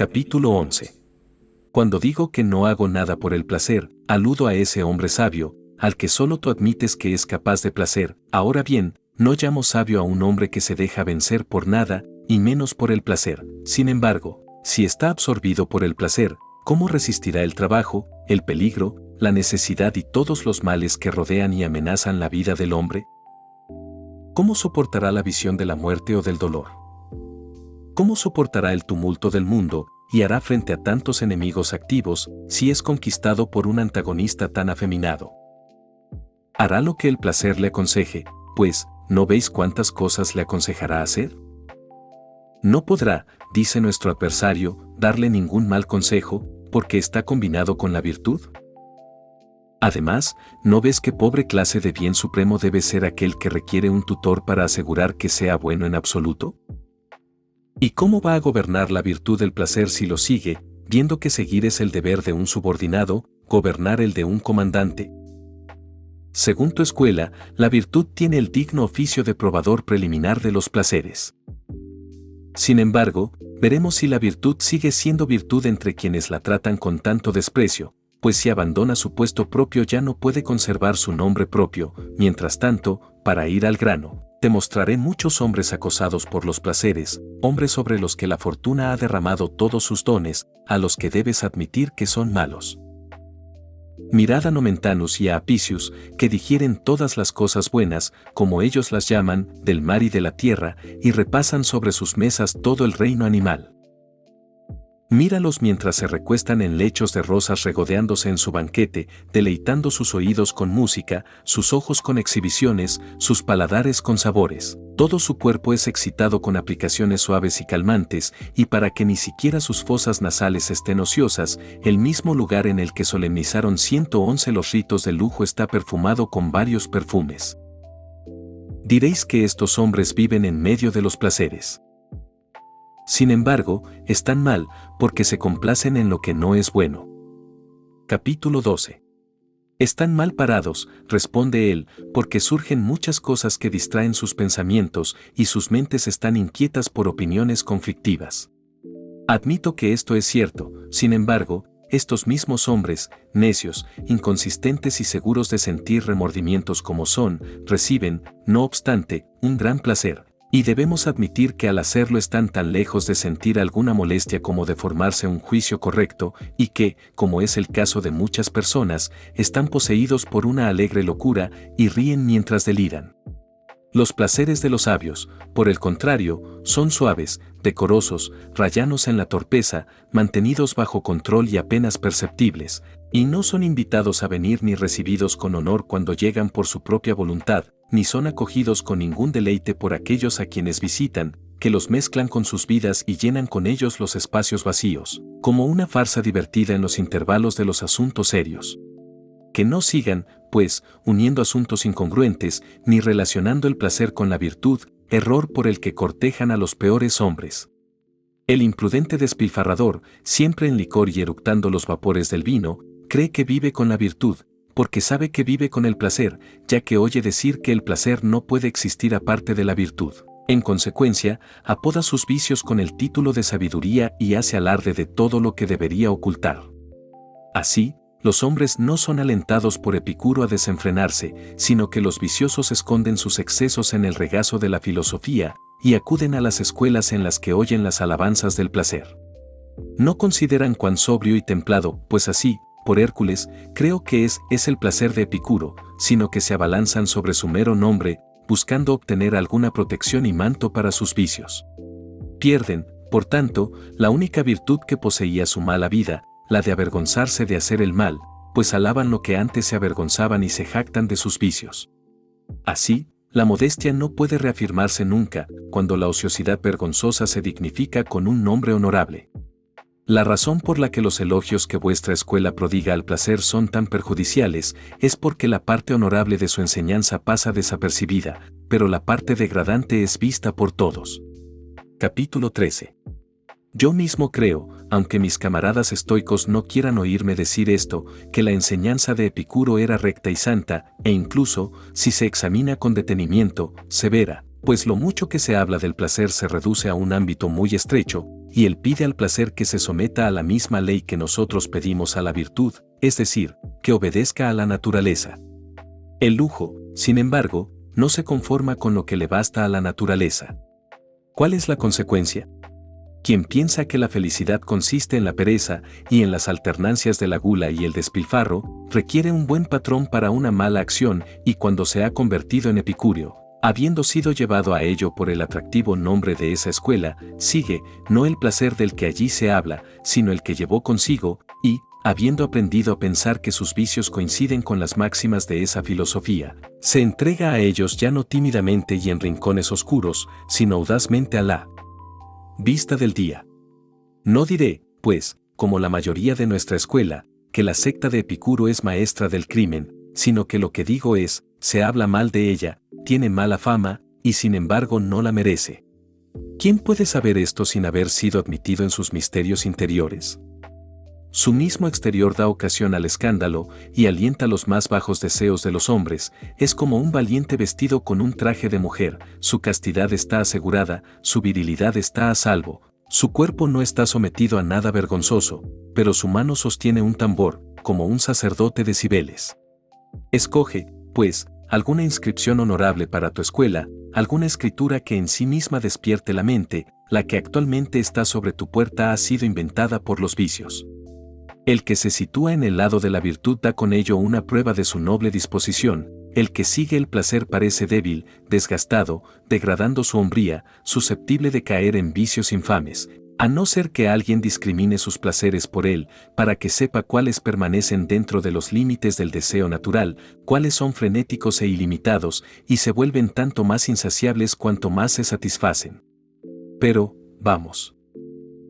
Capítulo 11. Cuando digo que no hago nada por el placer, aludo a ese hombre sabio, al que solo tú admites que es capaz de placer. Ahora bien, no llamo sabio a un hombre que se deja vencer por nada, y menos por el placer. Sin embargo, si está absorbido por el placer, ¿cómo resistirá el trabajo, el peligro, la necesidad y todos los males que rodean y amenazan la vida del hombre? ¿Cómo soportará la visión de la muerte o del dolor? ¿Cómo soportará el tumulto del mundo y hará frente a tantos enemigos activos si es conquistado por un antagonista tan afeminado? Hará lo que el placer le aconseje, pues, ¿no veis cuántas cosas le aconsejará hacer? No podrá, dice nuestro adversario, darle ningún mal consejo, porque está combinado con la virtud. Además, ¿no ves qué pobre clase de bien supremo debe ser aquel que requiere un tutor para asegurar que sea bueno en absoluto? ¿Y cómo va a gobernar la virtud del placer si lo sigue, viendo que seguir es el deber de un subordinado, gobernar el de un comandante? Según tu escuela, la virtud tiene el digno oficio de probador preliminar de los placeres. Sin embargo, veremos si la virtud sigue siendo virtud entre quienes la tratan con tanto desprecio, pues si abandona su puesto propio ya no puede conservar su nombre propio. Mientras tanto, para ir al grano, te mostraré muchos hombres acosados por los placeres, hombres sobre los que la fortuna ha derramado todos sus dones, a los que debes admitir que son malos. Mirad a Nomentanus y a Apicius, que digieren todas las cosas buenas, como ellos las llaman, del mar y de la tierra, y repasan sobre sus mesas todo el reino animal. Míralos mientras se recuestan en lechos de rosas regodeándose en su banquete, deleitando sus oídos con música, sus ojos con exhibiciones, sus paladares con sabores. Todo su cuerpo es excitado con aplicaciones suaves y calmantes, y para que ni siquiera sus fosas nasales estén ociosas, el mismo lugar en el que solemnizaron 111 los ritos de lujo está perfumado con varios perfumes. Diréis que estos hombres viven en medio de los placeres. Sin embargo, están mal, porque se complacen en lo que no es bueno. Capítulo 12. Están mal parados, responde él, porque surgen muchas cosas que distraen sus pensamientos y sus mentes están inquietas por opiniones conflictivas. Admito que esto es cierto, sin embargo, estos mismos hombres, necios, inconsistentes y seguros de sentir remordimientos como son, reciben, no obstante, un gran placer. Y debemos admitir que al hacerlo están tan lejos de sentir alguna molestia como de formarse un juicio correcto, y que, como es el caso de muchas personas, están poseídos por una alegre locura y ríen mientras deliran. Los placeres de los sabios, por el contrario, son suaves, decorosos, rayanos en la torpeza, mantenidos bajo control y apenas perceptibles, y no son invitados a venir ni recibidos con honor cuando llegan por su propia voluntad, ni son acogidos con ningún deleite por aquellos a quienes visitan, que los mezclan con sus vidas y llenan con ellos los espacios vacíos, como una farsa divertida en los intervalos de los asuntos serios. Que no sigan, pues, uniendo asuntos incongruentes, ni relacionando el placer con la virtud, error por el que cortejan a los peores hombres. El imprudente despilfarrador, siempre en licor y eructando los vapores del vino, cree que vive con la virtud, porque sabe que vive con el placer, ya que oye decir que el placer no puede existir aparte de la virtud. En consecuencia, apoda sus vicios con el título de sabiduría y hace alarde de todo lo que debería ocultar. Así, los hombres no son alentados por Epicuro a desenfrenarse, sino que los viciosos esconden sus excesos en el regazo de la filosofía, y acuden a las escuelas en las que oyen las alabanzas del placer. No consideran cuán sobrio y templado, pues así, por Hércules, creo que es el placer de Epicuro, sino que se abalanzan sobre su mero nombre, buscando obtener alguna protección y manto para sus vicios. Pierden, por tanto, la única virtud que poseía su mala vida, la de avergonzarse de hacer el mal, pues alaban lo que antes se avergonzaban y se jactan de sus vicios. Así, la modestia no puede reafirmarse nunca, cuando la ociosidad vergonzosa se dignifica con un nombre honorable. La razón por la que los elogios que vuestra escuela prodiga al placer son tan perjudiciales es porque la parte honorable de su enseñanza pasa desapercibida, pero la parte degradante es vista por todos. Capítulo 13. Yo mismo creo, aunque mis camaradas estoicos no quieran oírme decir esto, que la enseñanza de Epicuro era recta y santa, e incluso, si se examina con detenimiento, severa, pues lo mucho que se habla del placer se reduce a un ámbito muy estrecho, y él pide al placer que se someta a la misma ley que nosotros pedimos a la virtud, es decir, que obedezca a la naturaleza. El lujo, sin embargo, no se conforma con lo que le basta a la naturaleza. ¿Cuál es la consecuencia? Quien piensa que la felicidad consiste en la pereza y en las alternancias de la gula y el despilfarro, requiere un buen patrón para una mala acción, y cuando se ha convertido en epicúreo, habiendo sido llevado a ello por el atractivo nombre de esa escuela, sigue, no el placer del que allí se habla, sino el que llevó consigo, y, habiendo aprendido a pensar que sus vicios coinciden con las máximas de esa filosofía, se entrega a ellos ya no tímidamente y en rincones oscuros, sino audazmente a la vista del día. No diré, pues, como la mayoría de nuestra escuela, que la secta de Epicuro es maestra del crimen, sino que lo que digo es, se habla mal de ella, tiene mala fama, y sin embargo no la merece. ¿Quién puede saber esto sin haber sido admitido en sus misterios interiores? Su mismo exterior da ocasión al escándalo y alienta los más bajos deseos de los hombres, es como un valiente vestido con un traje de mujer, su castidad está asegurada, su virilidad está a salvo, su cuerpo no está sometido a nada vergonzoso, pero su mano sostiene un tambor, como un sacerdote de Cibeles. Escoge, pues, alguna inscripción honorable para tu escuela, alguna escritura que en sí misma despierte la mente, la que actualmente está sobre tu puerta ha sido inventada por los vicios. El que se sitúa en el lado de la virtud da con ello una prueba de su noble disposición, el que sigue el placer parece débil, desgastado, degradando su hombría, susceptible de caer en vicios infames, a no ser que alguien discrimine sus placeres por él, para que sepa cuáles permanecen dentro de los límites del deseo natural, cuáles son frenéticos e ilimitados, y se vuelven tanto más insaciables cuanto más se satisfacen. Pero, vamos.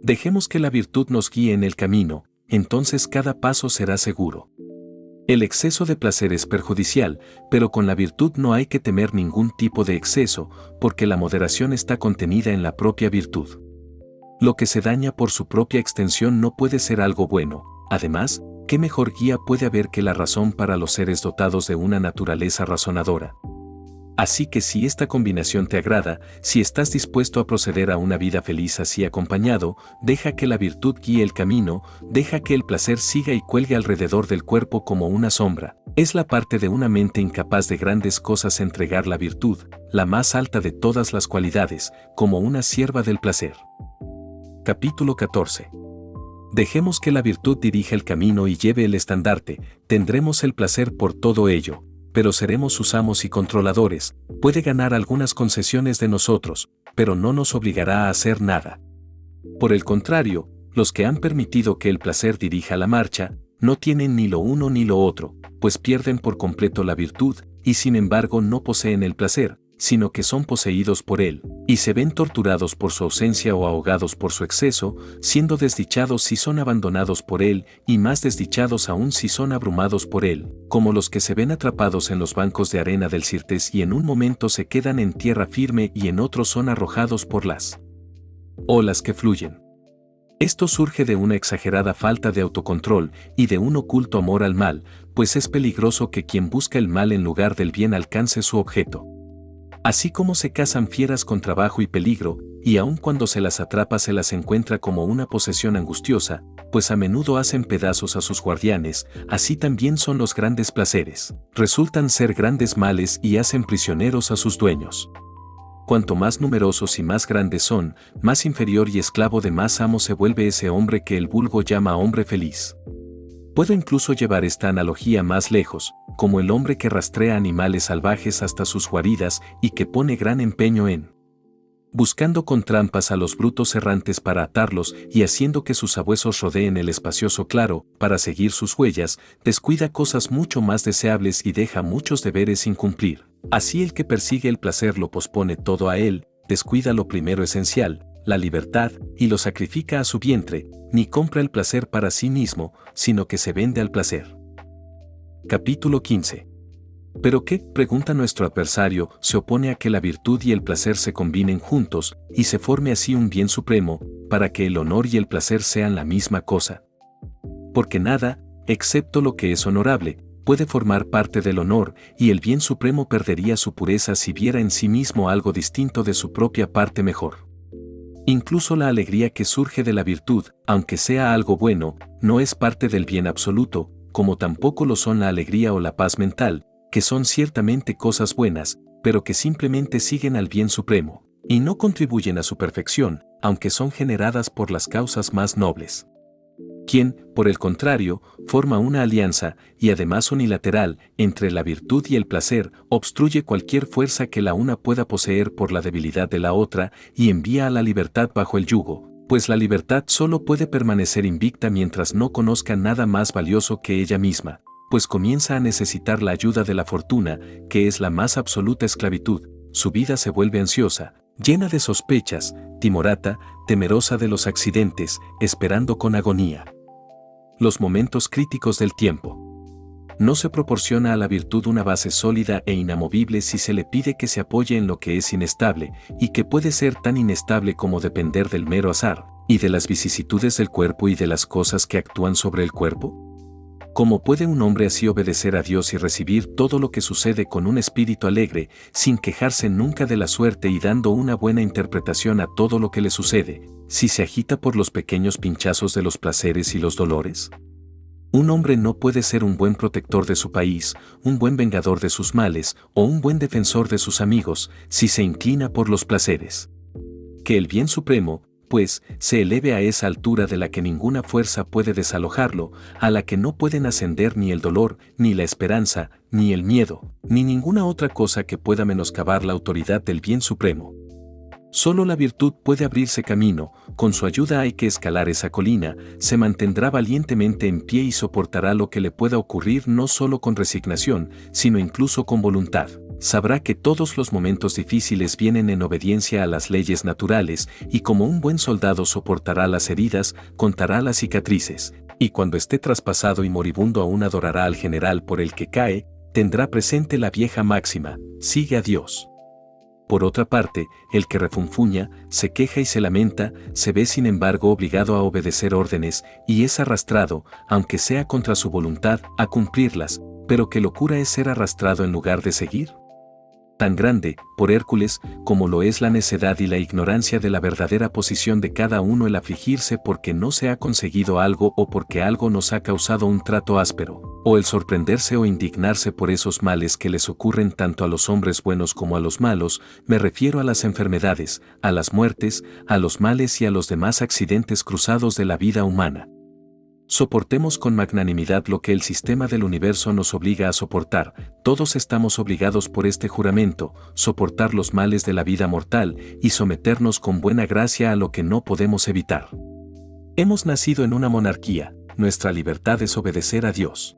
Dejemos que la virtud nos guíe en el camino, entonces cada paso será seguro. El exceso de placer es perjudicial, pero con la virtud no hay que temer ningún tipo de exceso, porque la moderación está contenida en la propia virtud. Lo que se daña por su propia extensión no puede ser algo bueno. Además, ¿qué mejor guía puede haber que la razón para los seres dotados de una naturaleza razonadora? Así que si esta combinación te agrada, si estás dispuesto a proceder a una vida feliz así acompañado, deja que la virtud guíe el camino, deja que el placer siga y cuelgue alrededor del cuerpo como una sombra. Es la parte de una mente incapaz de grandes cosas entregar la virtud, la más alta de todas las cualidades, como una sierva del placer. Capítulo 14. Dejemos que la virtud dirija el camino y lleve el estandarte, tendremos el placer por todo ello, pero seremos sus amos y controladores, puede ganar algunas concesiones de nosotros, pero no nos obligará a hacer nada. Por el contrario, los que han permitido que el placer dirija la marcha, no tienen ni lo uno ni lo otro, pues pierden por completo la virtud, y sin embargo no poseen el placer, sino que son poseídos por él, y se ven torturados por su ausencia o ahogados por su exceso, siendo desdichados si son abandonados por él, y más desdichados aún si son abrumados por él, como los que se ven atrapados en los bancos de arena del Sirtes y en un momento se quedan en tierra firme y en otro son arrojados por las olas que fluyen. Esto surge de una exagerada falta de autocontrol y de un oculto amor al mal, pues es peligroso que quien busca el mal en lugar del bien alcance su objeto. Así como se cazan fieras con trabajo y peligro, y aun cuando se las atrapa se las encuentra como una posesión angustiosa, pues a menudo hacen pedazos a sus guardianes, así también son los grandes placeres, resultan ser grandes males y hacen prisioneros a sus dueños. Cuanto más numerosos y más grandes son, más inferior y esclavo de más amo se vuelve ese hombre que el vulgo llama hombre feliz. Puedo incluso llevar esta analogía más lejos, como el hombre que rastrea animales salvajes hasta sus guaridas y que pone gran empeño en buscando con trampas a los brutos errantes para atarlos y haciendo que sus sabuesos rodeen el espacioso claro para seguir sus huellas, descuida cosas mucho más deseables y deja muchos deberes sin cumplir. Así el que persigue el placer lo pospone todo a él, descuida lo primero esencial, la libertad, y lo sacrifica a su vientre, ni compra el placer para sí mismo, sino que se vende al placer. Capítulo 15. ¿Pero qué, pregunta nuestro adversario, se opone a que la virtud y el placer se combinen juntos, y se forme así un bien supremo, para que el honor y el placer sean la misma cosa? Porque nada, excepto lo que es honorable, puede formar parte del honor, y el bien supremo perdería su pureza si viera en sí mismo algo distinto de su propia parte mejor. Incluso la alegría que surge de la virtud, aunque sea algo bueno, no es parte del bien absoluto, como tampoco lo son la alegría o la paz mental, que son ciertamente cosas buenas, pero que simplemente siguen al bien supremo, y no contribuyen a su perfección, aunque son generadas por las causas más nobles. Quien, por el contrario, forma una alianza, y además unilateral, entre la virtud y el placer, obstruye cualquier fuerza que la una pueda poseer por la debilidad de la otra, y envía a la libertad bajo el yugo, pues la libertad solo puede permanecer invicta mientras no conozca nada más valioso que ella misma, pues comienza a necesitar la ayuda de la fortuna, que es la más absoluta esclavitud. Su vida se vuelve ansiosa, llena de sospechas, timorata, temerosa de los accidentes, esperando con agonía los momentos críticos del tiempo. No se proporciona a la virtud una base sólida e inamovible si se le pide que se apoye en lo que es inestable, y que puede ser tan inestable como depender del mero azar, y de las vicisitudes del cuerpo y de las cosas que actúan sobre el cuerpo. ¿Cómo puede un hombre así obedecer a Dios y recibir todo lo que sucede con un espíritu alegre, sin quejarse nunca de la suerte y dando una buena interpretación a todo lo que le sucede, si se agita por los pequeños pinchazos de los placeres y los dolores? Un hombre no puede ser un buen protector de su país, un buen vengador de sus males, o un buen defensor de sus amigos, si se inclina por los placeres. Que el bien supremo, pues, se eleve a esa altura de la que ninguna fuerza puede desalojarlo, a la que no pueden ascender ni el dolor, ni la esperanza, ni el miedo, ni ninguna otra cosa que pueda menoscabar la autoridad del bien supremo. Solo la virtud puede abrirse camino, con su ayuda hay que escalar esa colina, se mantendrá valientemente en pie y soportará lo que le pueda ocurrir no solo con resignación, sino incluso con voluntad. Sabrá que todos los momentos difíciles vienen en obediencia a las leyes naturales, y como un buen soldado soportará las heridas, contará las cicatrices, y cuando esté traspasado y moribundo aún adorará al general por el que cae, tendrá presente la vieja máxima: sigue a Dios. Por otra parte, el que refunfuña, se queja y se lamenta, se ve sin embargo obligado a obedecer órdenes, y es arrastrado, aunque sea contra su voluntad, a cumplirlas. Pero qué locura es ser arrastrado en lugar de seguir. Tan grande, por Hércules, como lo es la necedad y la ignorancia de la verdadera posición de cada uno el afligirse porque no se ha conseguido algo o porque algo nos ha causado un trato áspero, o el sorprenderse o indignarse por esos males que les ocurren tanto a los hombres buenos como a los malos. Me refiero a las enfermedades, a las muertes, a los males y a los demás accidentes cruzados de la vida humana. Soportemos con magnanimidad lo que el sistema del universo nos obliga a soportar. Todos estamos obligados por este juramento, soportar los males de la vida mortal y someternos con buena gracia a lo que no podemos evitar. Hemos nacido en una monarquía, nuestra libertad es obedecer a Dios.